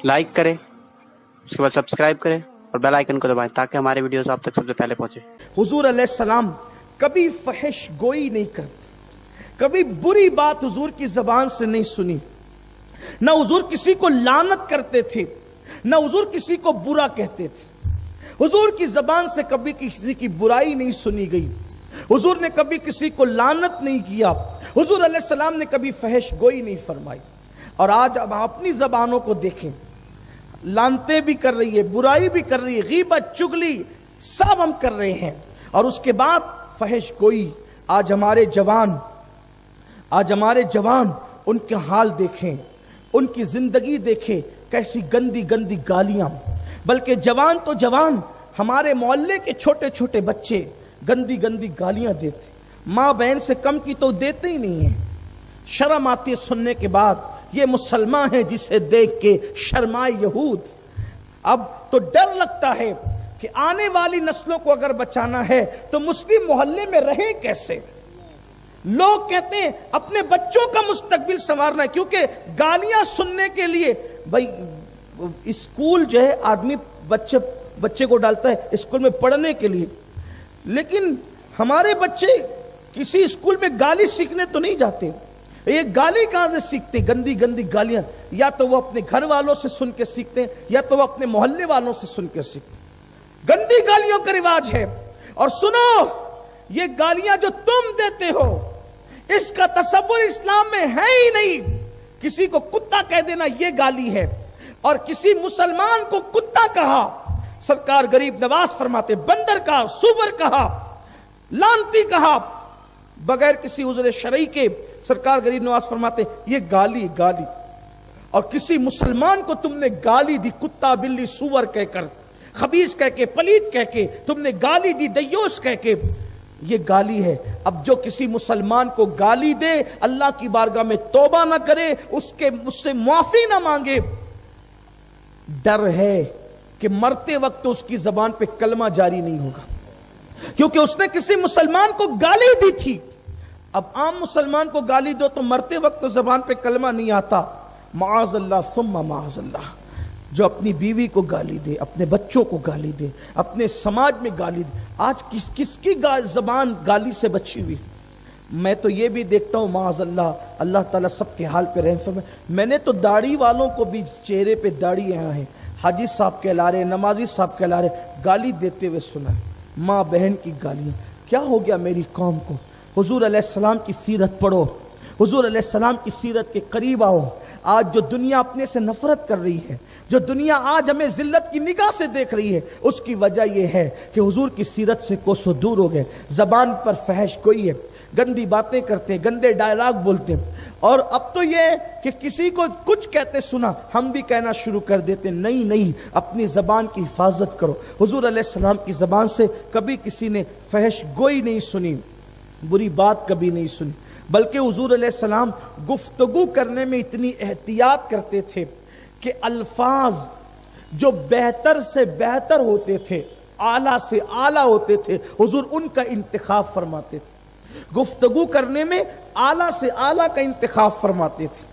Like करें, उसके बाद सब्सक्राइब करें और बेल आइकन को दबाएं ताकि हमारे वीडियोस आप तक सबसे पहले पहुंचे। हुजूर अलैहिस्सलाम कभी फहिश गोई नहीं करते, कभी बुरी बात हुजूर की जबान से नहीं सुनी। न हुजूर किसी को लानत करते थे, न हुजूर किसी को बुरा कहते थे। हुजूर की जबान से कभी किसी की बुराई नहीं सुनी गई। हुजूर ने कभी किसी को लानत नहीं किया। हुजूर अलैहिस्सलाम ने कभी फहिश गोई नहीं फरमाई। और आज अब अपनी जबानों को देखें, लानते भी कर रही है, बुराई भी कर रही है, गीबत चुगली सब हम कर रहे हैं। और उसके बाद फहिश गोई। आज हमारे जवान उनके हाल देखें, उनकी जिंदगी देखें, कैसी गंदी गंदी गालियां। बल्कि जवान तो जवान, हमारे मोहल्ले के छोटे छोटे बच्चे गंदी गंदी गालियां देते, माँ बहन से कम की तो देते ही नहीं है। शर्म आती है सुनने के बाद, ये मुसलमान है जिसे देख के शर्माए यहूद। अब तो डर लगता है कि आने वाली नस्लों को अगर बचाना है तो मुस्लिम मोहल्ले में रहे कैसे। लोग कहते हैं अपने बच्चों का मुस्तकबिल संवारना है, क्योंकि गालियां सुनने के लिए भाई स्कूल जो है आदमी बच्चे को डालता है स्कूल में पढ़ने के लिए, लेकिन हमारे बच्चे किसी स्कूल में गाली सीखने तो नहीं जाते। ये गाली कहां से सीखते? गंदी गंदी गालियां या तो वो अपने घर वालों से सुन के सीखते हैं या तो वो अपने मोहल्ले वालों से सुन के सीखते हैं। गंदी गालियों का रिवाज है। और सुनो, ये गालियां जो तुम देते हो इसका तसव्वुर इस्लाम में है ही नहीं। किसी को कुत्ता कह देना ये गाली है, और किसी मुसलमान को कुत्ता कहा, सरकार गरीब नवाज फरमाते बंदर कहा, सुबर कहा, लानती कहा, बगैर किसी उज़्र शरई के सरकार गरीब नवाज फरमाते ये गाली। और किसी मुसलमान को तुमने गाली दी, कुत्ता बिल्ली सुअर कहकर, खबीस कह के, पलीत कह के तुमने गाली दी, दय्योस कह के, ये गाली है। अब जो किसी मुसलमान को गाली दे, अल्लाह की बारगाह में तौबा ना करे, उससे माफी ना मांगे, डर है कि मरते वक्त उसकी जबान पे कलमा जारी नहीं होगा, क्योंकि उसने किसी मुसलमान को गाली दी थी। अब आम मुसलमान को गाली दो तो मरते वक्त तो जबान पे कलमा नहीं आता। माअज़ल्लाह सुम्मा माअज़ल्लाह। जो अपनी बीवी को गाली दे, अपने बच्चों को गाली दे, अपने समाज में गाली दे, आज किसकी जबान गाली से बची हुई। मैं तो ये भी देखता हूँ माअज़ल्लाह, अल्लाह ताला सबके हाल पे रहम फरमाए। मैंने तो दाढ़ी वालों को भी चेहरे पे दाढ़ी यहाँ है, हाजी साहब कहला रहे, नमाजी साहब कहला रहे, गाली देते हुए सुना। माँ बहन की गालियाँ। क्या हो गया मेरी कौम को? हुजूर अलैहिस्सलाम की सीरत पढ़ो, हुजूर अलैहिस्सलाम की सीरत के करीब आओ। आज जो दुनिया अपने से नफरत कर रही है, जो दुनिया आज हमें जिल्लत की निगाह से देख रही है, उसकी वजह यह है कि हुजूर की सीरत से कोसों दूर हो गए। जबान पर फहश कोई है, गंदी बातें करते हैं, गंदे डायलॉग बोलते हैं। और अब तो ये कि किसी को कुछ कहते सुना हम भी कहना शुरू कर देते। नहीं, अपनी जबान की हिफाजत करो। हुजूर अलैहिस्सलाम की जबान से कभी किसी ने फहश गोई नहीं सुनी, बुरी बात कभी नहीं सुनी। बल्कि हुजूर अलैहिस्सलाम गुफ्तगू करने में इतनी एहतियात करते थे कि अल्फाज जो बेहतर से बेहतर होते थे, आला से आला होते थे, हुजूर उनका इंतखाब फरमाते थे। गुफ्तगू करने में आला से आला का इंतखाब फरमाते थे।